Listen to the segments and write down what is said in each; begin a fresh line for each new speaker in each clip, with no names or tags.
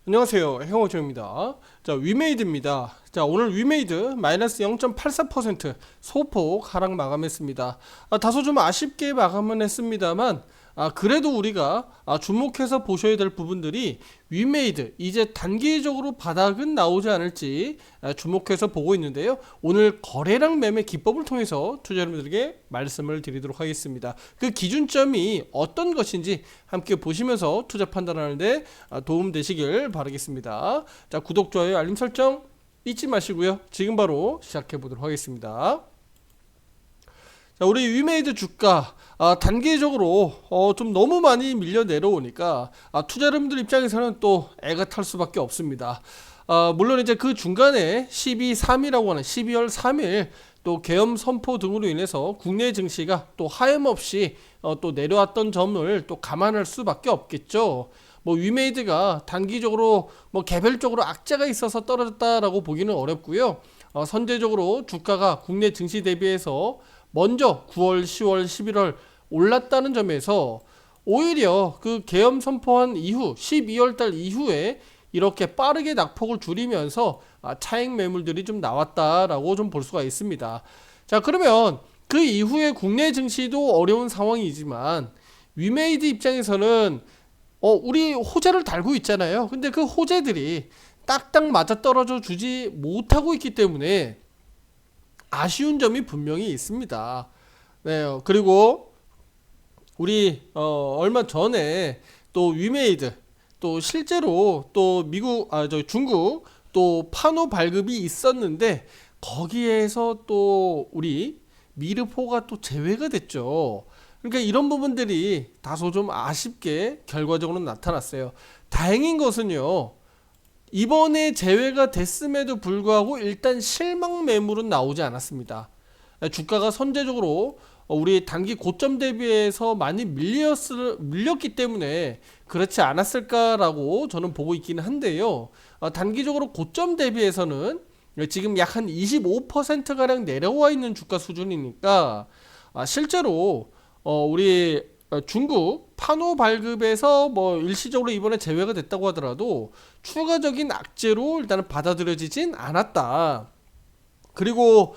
안녕하세요, 행어조입니다. 자, 위메이드입니다. 자, 오늘 위메이드 마이너스 0.84% 소폭 하락 마감했습니다. 다소 좀 아쉽게 마감은 했습니다만, 그래도 우리가 주목해서 보셔야 될 부분들이 위메이드 이제 단기적으로 바닥은 나오지 않을지 주목해서 보고 있는데요. 오늘 거래량 매매 기법을 통해서 투자자분들에게 말씀을 드리도록 하겠습니다. 그 기준점이 어떤 것인지 함께 보시면서 투자 판단하는데 도움 되시길 바라겠습니다. 자, 구독, 좋아요, 알림 설정 잊지 마시고요. 지금 바로 시작해 보도록 하겠습니다. 자, 우리 위메이드 주가 단기적으로 좀 너무 많이 밀려 내려오니까 투자자분들 입장에서는 또 애가 탈 수밖에 없습니다. 물론 이제 그 중간에 12.3이라고 하는 12월 3일 또 계엄 선포 등으로 인해서 국내 증시가 또 하염없이 또 내려왔던 점을 또 감안할 수밖에 없겠죠. 뭐 위메이드가 단기적으로 뭐 개별적으로 악재가 있어서 떨어졌다라고 보기는 어렵고요. 선제적으로 주가가 국내 증시 대비해서 먼저 9월, 10월, 11월 올랐다는 점에서 오히려 그 계엄 선포한 이후 12월 달 이후에 이렇게 빠르게 낙폭을 줄이면서 차익 매물들이 좀 나왔다라고 좀 볼 수가 있습니다. 자, 그러면 그 이후에 국내 증시도 어려운 상황이지만 위메이드 입장에서는 우리 호재를 달고 있잖아요. 근데 그 호재들이 딱딱 맞아 떨어져 주지 못하고 있기 때문에 아쉬운 점이 분명히 있습니다. 네, 그리고 우리 얼마 전에 또 위메이드 또 실제로 또 미국 저 중국 또 판호 발급이 있었는데 거기에서 또 우리 미르포가 또 제외가 됐죠. 그러니까 이런 부분들이 다소 좀 아쉽게 결과적으로 나타났어요. 다행인 것은요. 이번에 제외가 됐음에도 불구하고 일단 실망 매물은 나오지 않았습니다. 주가가 선제적으로 우리 단기 고점 대비해서 많이 밀렸기 때문에 그렇지 않았을까라고 저는 보고 있기는 한데요. 단기적으로 고점 대비해서는 지금 약 한 25%가량 내려와 있는 주가 수준이니까 실제로 우리 중국 판호 발급에서 뭐 일시적으로 이번에 제외가 됐다고 하더라도 추가적인 악재로 일단은 받아들여지진 않았다. 그리고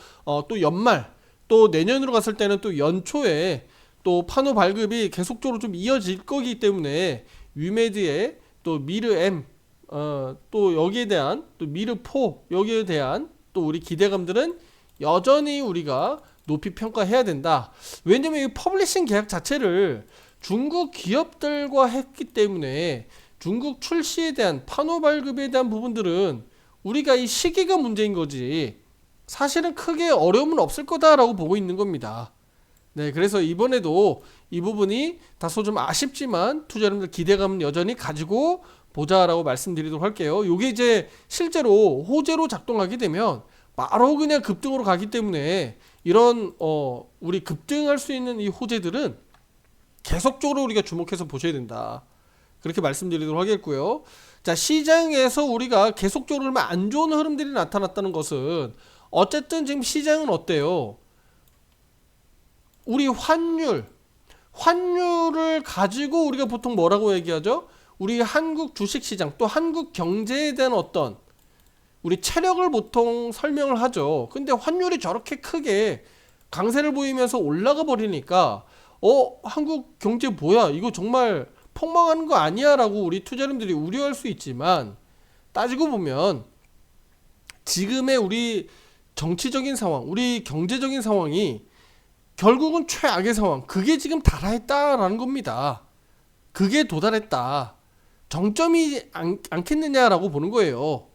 또 연말 또 내년으로 갔을 때는 또 연초에 또 판호 발급이 계속적으로 좀 이어질 거기 때문에 위메드의 또 미르 M 또 여기에 대한 또 미르 4 여기에 대한 또 우리 기대감들은 여전히 우리가 높이 평가해야 된다. 왜냐면 이 퍼블리싱 계약 자체를 중국 기업들과 했기 때문에 중국 출시에 대한 판호 발급에 대한 부분들은 우리가 이 시기가 문제인 거지 사실은 크게 어려움은 없을 거다라고 보고 있는 겁니다. 네, 그래서 이번에도 이 부분이 다소 좀 아쉽지만 투자자분들 기대감은 여전히 가지고 보자라고 말씀드리도록 할게요. 이게 이제 실제로 호재로 작동하게 되면 바로 그냥 급등으로 가기 때문에 이런 우리 급등할 수 있는 이 호재들은 계속적으로 우리가 주목해서 보셔야 된다. 그렇게 말씀드리도록 하겠고요. 자, 시장에서 우리가 계속적으로 안 좋은 흐름들이 나타났다는 것은 어쨌든 지금 시장은 어때요? 우리 환율을 가지고 우리가 보통 뭐라고 얘기하죠? 우리 한국 주식시장 또 한국 경제에 대한 어떤 우리 체력을 보통 설명을 하죠. 근데 환율이 저렇게 크게 강세를 보이면서 올라가 버리니까 한국 경제 뭐야? 이거 정말 폭망하는 거 아니야? 라고 우리 투자자들이 우려할 수 있지만 따지고 보면 지금의 우리 정치적인 상황, 우리 경제적인 상황이 결국은 최악의 상황, 그게 지금 달하했다라는 겁니다. 그게 도달했다. 정점이 않겠느냐라고 보는 거예요.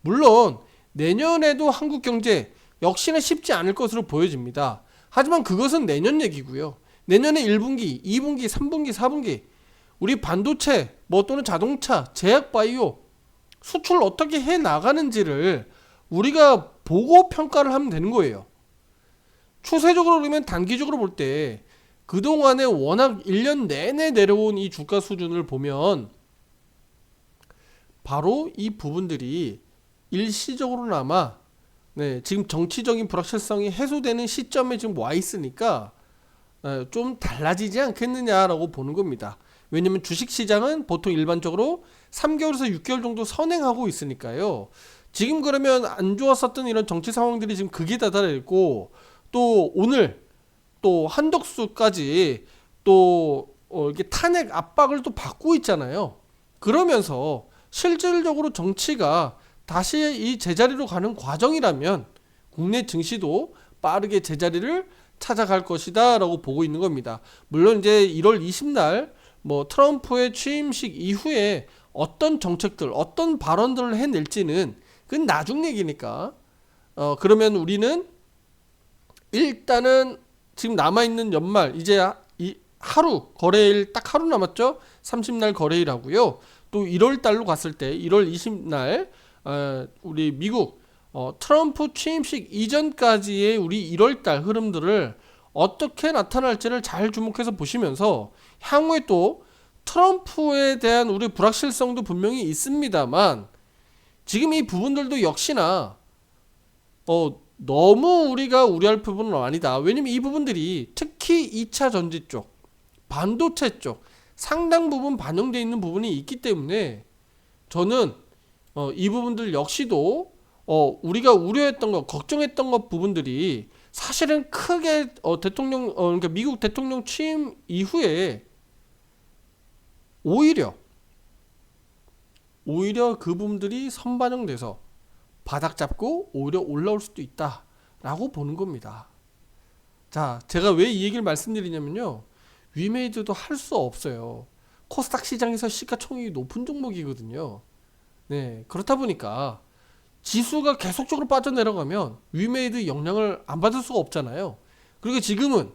물론 내년에도 한국 경제 역시나 쉽지 않을 것으로 보여집니다. 하지만 그것은 내년 얘기고요. 내년에 1분기, 2분기, 3분기, 4분기 우리 반도체 뭐 또는 자동차, 제약바이오 수출 어떻게 해 나가는지를 우리가 보고 평가를 하면 되는 거예요. 추세적으로 그러면 단기적으로 볼 때 그동안에 워낙 1년 내내 내려온 이 주가 수준을 보면 바로 이 부분들이 일시적으로나마 지금 정치적인 불확실성이 해소되는 시점에 지금 와 있으니까 좀 달라지지 않겠느냐라고 보는 겁니다. 왜냐면 주식시장은 보통 일반적으로 3개월에서 6개월 정도 선행하고 있으니까요. 지금 그러면 안 좋았었던 이런 정치 상황들이 지금 극에 다다르고, 또 오늘 또 한덕수까지 또 이렇게 탄핵 압박을 또 받고 있잖아요. 그러면서 실질적으로 정치가 다시 이 제자리로 가는 과정이라면 국내 증시도 빠르게 제자리를 찾아갈 것이다 라고 보고 있는 겁니다. 물론 이제 1월 20날 뭐 트럼프의 취임식 이후에 어떤 정책들, 어떤 발언들을 해낼지는 그건 나중 얘기니까. 그러면 우리는 일단은 지금 남아있는 연말, 이제 이 하루 거래일 딱 하루 남았죠. 30날 거래일하고요. 또 1월 달로 갔을 때 1월 20날 우리 미국 트럼프 취임식 이전까지의 우리 1월 달 흐름들을 어떻게 나타날지를 잘 주목해서 보시면서, 향후에 또 트럼프에 대한 우리 불확실성도 분명히 있습니다만, 지금 이 부분들도 역시나 너무 우리가 우려할 부분은 아니다. 왜냐면 이 부분들이 특히 2차 전지 쪽, 반도체 쪽 상당 부분 반영되어 있는 부분이 있기 때문에, 저는 이 부분들 역시도 우리가 우려했던 것, 걱정했던 것 부분들이 사실은 크게 그러니까 미국 대통령 취임 이후에 오히려 그 부분들이 선반영돼서 바닥 잡고 오히려 올라올 수도 있다라고 보는 겁니다. 자, 제가 왜 이 얘기를 말씀드리냐면요, 위메이드도 할 수 없어요. 코스닥 시장에서 시가총액이 높은 종목이거든요. 네, 그렇다 보니까 지수가 계속적으로 빠져내려가면 위메이드 영향을 안 받을 수가 없잖아요. 그리고 지금은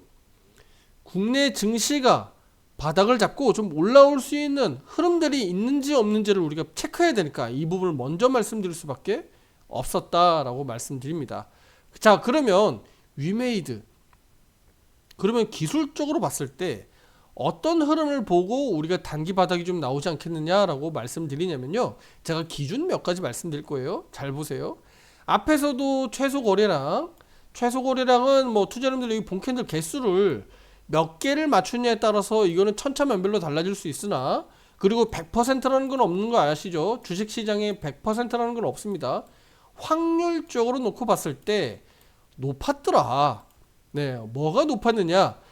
국내 증시가 바닥을 잡고 좀 올라올 수 있는 흐름들이 있는지 없는지를 우리가 체크해야 되니까 이 부분을 먼저 말씀드릴 수밖에 없었다라고 말씀드립니다. 자, 그러면 위메이드, 그러면 기술적으로 봤을 때 어떤 흐름을 보고 우리가 단기 바닥이 좀 나오지 않겠느냐라고 말씀드리냐면요, 제가 기준 몇 가지 말씀드릴 거예요. 잘 보세요. 앞에서도 최소 거래량은 뭐 투자자님들 여기 본캔들 개수를 몇 개를 맞추냐에 따라서 이거는 천차만별로 달라질 수 있으나, 그리고 100%라는 건 없는 거 아시죠? 주식시장에 100%라는 건 없습니다. 확률적으로 놓고 봤을 때 높았더라. 네, 뭐가 높았느냐?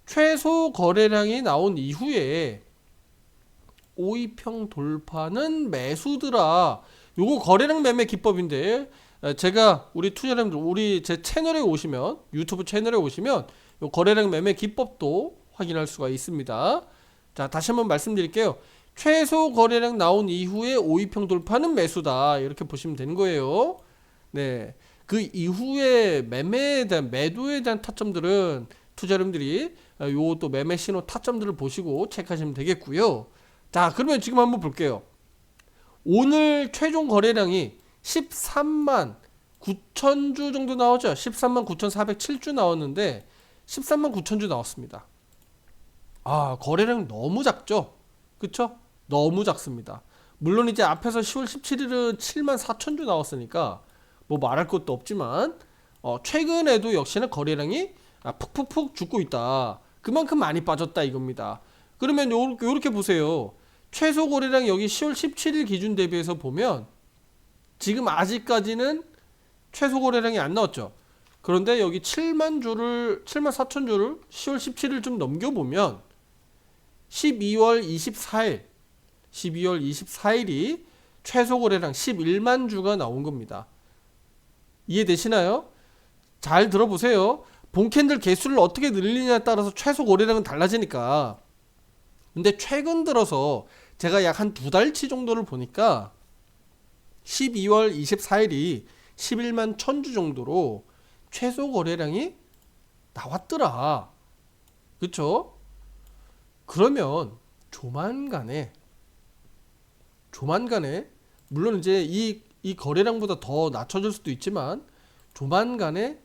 최소 거래량이 나온 이후에 5위평 돌파는 매수더라. 요거 거래량 매매 기법인데, 제가 우리 투자자님들 우리 제 채널에 오시면, 유튜브 채널에 오시면 요 거래량 매매 기법도 확인할 수가 있습니다. 자, 다시 한번 말씀드릴게요. 최소 거래량 나온 이후에 5위평 돌파는 매수다, 이렇게 보시면 되는 거예요. 네, 그 이후에 매매에 대한, 매도에 대한 타점들은 투자자님들이 요 또 매매 신호 타점들을 보시고 체크하시면 되겠고요. 자, 그러면 지금 한번 볼게요. 오늘 최종 거래량이 13만 9천 주 정도 나오죠. 13만 9,407주 나왔는데 13만 9천 주 나왔습니다. 아, 거래량 너무 작죠? 그쵸? 너무 작습니다. 물론 이제 앞에서 10월 17일은 7만 4천 주 나왔으니까 뭐 말할 것도 없지만, 최근에도 역시나 거래량이 푹푹푹 죽고 있다. 그만큼 많이 빠졌다 이겁니다. 그러면 요렇게 보세요. 최소 거래량 여기 10월 17일 기준 대비해서 보면 지금 아직까지는 최소 거래량이 안 나왔죠. 그런데 여기 7만 4천 주를 10월 17일 좀 넘겨보면 12월 24일이 최소 거래량 11만 주가 나온 겁니다. 이해되시나요? 잘 들어보세요. 본캔들 개수를 어떻게 늘리냐에 따라서 최소 거래량은 달라지니까. 근데 최근 들어서 제가 약 한 두 달치 정도를 보니까 12월 24일이 11만 1000주 정도로 최소 거래량이 나왔더라. 그쵸? 그러면 조만간에 물론 이제 이 거래량보다 더 낮춰질 수도 있지만 조만간에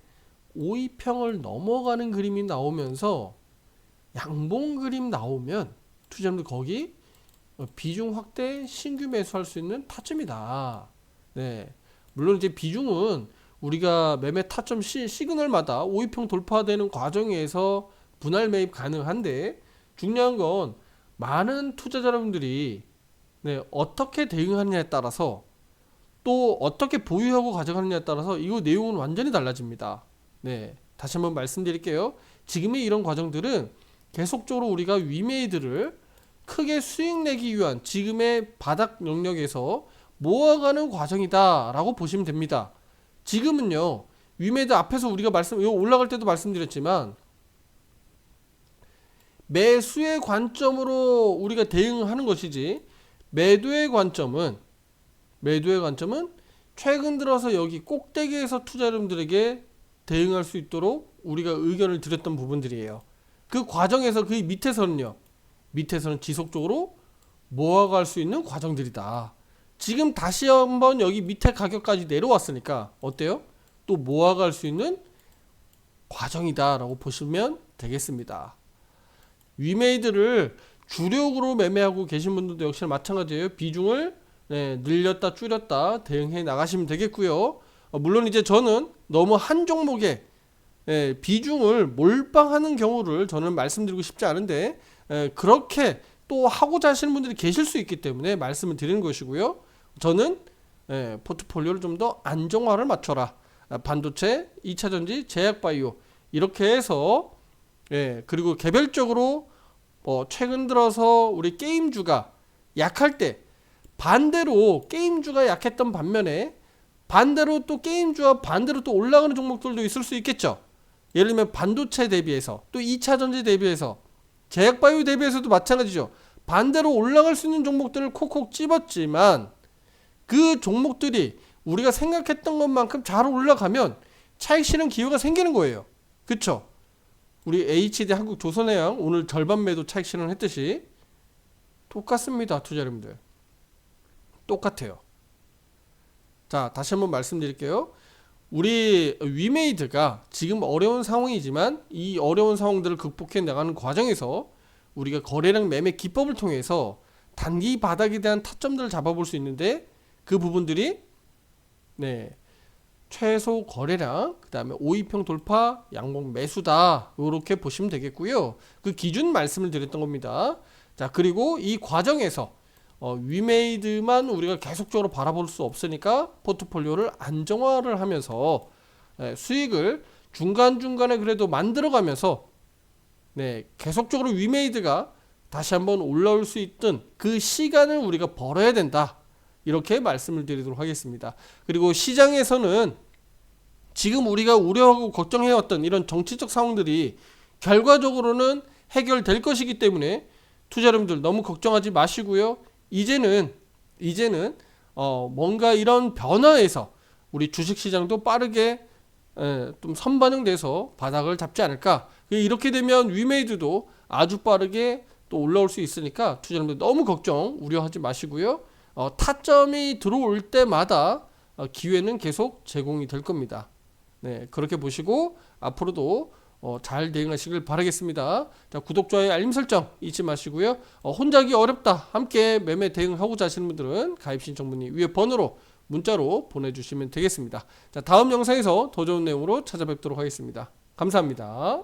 5위평을 넘어가는 그림이 나오면서 양봉 그림 나오면 투자자분들 거기 비중 확대 신규 매수할 수 있는 타점이다. 네, 물론 이제 비중은 우리가 매매 타점 시그널마다 5위평 돌파되는 과정에서 분할 매입 가능한데, 중요한 건 많은 투자자 여러분들이 네, 어떻게 대응하느냐에 따라서 또 어떻게 보유하고 가져가느냐에 따라서 이 내용은 완전히 달라집니다. 네, 다시 한번 말씀드릴게요. 지금의 이런 과정들은 계속적으로 우리가 위메이드를 크게 수익 내기 위한 지금의 바닥 영역에서 모아가는 과정이다 라고 보시면 됩니다. 지금은요, 위메이드 앞에서 우리가 이거 올라갈 때도 말씀드렸지만 매수의 관점으로 우리가 대응하는 것이지, 매도의 관점은 최근 들어서 여기 꼭대기에서 투자 여러분들에게 대응할 수 있도록 우리가 의견을 드렸던 부분들이에요. 그 과정에서 그 밑에서는 지속적으로 모아갈 수 있는 과정들이다. 지금 다시 한번 여기 밑에 가격까지 내려왔으니까 어때요? 또 모아갈 수 있는 과정이다 라고 보시면 되겠습니다. 위메이드를 주력으로 매매하고 계신 분들도 역시 마찬가지예요. 비중을 늘렸다 줄였다 대응해 나가시면 되겠고요. 물론 이제 저는 너무 한 종목에 비중을 몰빵하는 경우를 저는 말씀드리고 싶지 않은데, 그렇게 또 하고자 하시는 분들이 계실 수 있기 때문에 말씀을 드리는 것이고요. 저는 포트폴리오를 좀 더 안정화를 맞춰라. 반도체, 2차전지, 제약바이오 이렇게 해서 그리고 개별적으로 최근 들어서 우리 게임주가 약할 때 반대로 게임주가 약했던 반면에 반대로 또 게임주와 반대로 또 올라가는 종목들도 있을 수 있겠죠. 예를 들면 반도체 대비해서 또 2차전지 대비해서 제약바이오 대비해서도 마찬가지죠. 반대로 올라갈 수 있는 종목들을 콕콕 집었지만 그 종목들이 우리가 생각했던 것만큼 잘 올라가면 차익 실현 기회가 생기는 거예요. 그쵸? 우리 HD 한국조선해양 오늘 절반 매도 차익 실현했듯이 똑같습니다. 투자 여러분들 똑같아요. 자, 다시 한번 말씀드릴게요. 우리 위메이드가 지금 어려운 상황이지만 이 어려운 상황들을 극복해 나가는 과정에서 우리가 거래량 매매 기법을 통해서 단기 바닥에 대한 타점들을 잡아볼 수 있는데, 그 부분들이 최소 거래량, 그 다음에 5위평 돌파, 양봉 매수다 이렇게 보시면 되겠고요. 그 기준 말씀을 드렸던 겁니다. 자, 그리고 이 과정에서 위메이드만 우리가 계속적으로 바라볼 수 없으니까 포트폴리오를 안정화를 하면서 수익을 중간중간에 그래도 만들어가면서 계속적으로 위메이드가 다시 한번 올라올 수 있던 그 시간을 우리가 벌어야 된다, 이렇게 말씀을 드리도록 하겠습니다. 그리고 시장에서는 지금 우리가 우려하고 걱정해왔던 이런 정치적 상황들이 결과적으로는 해결될 것이기 때문에 투자 여러분들 너무 걱정하지 마시고요. 이제는 뭔가 이런 변화에서 우리 주식시장도 빠르게 좀 선반영돼서 바닥을 잡지 않을까. 이렇게 되면 위메이드도 아주 빠르게 또 올라올 수 있으니까 투자 여러분들 너무 걱정 우려하지 마시고요. 타점이 들어올 때마다 기회는 계속 제공이 될 겁니다. 그렇게 보시고 앞으로도 잘 대응하시길 바라겠습니다. 자, 구독, 좋아요, 알림 설정 잊지 마시고요. 혼자 하기 어렵다, 함께 매매 대응하고자 하시는 분들은 가입 신청 문의 위에 번호로 문자로 보내주시면 되겠습니다. 자, 다음 영상에서 더 좋은 내용으로 찾아뵙도록 하겠습니다. 감사합니다.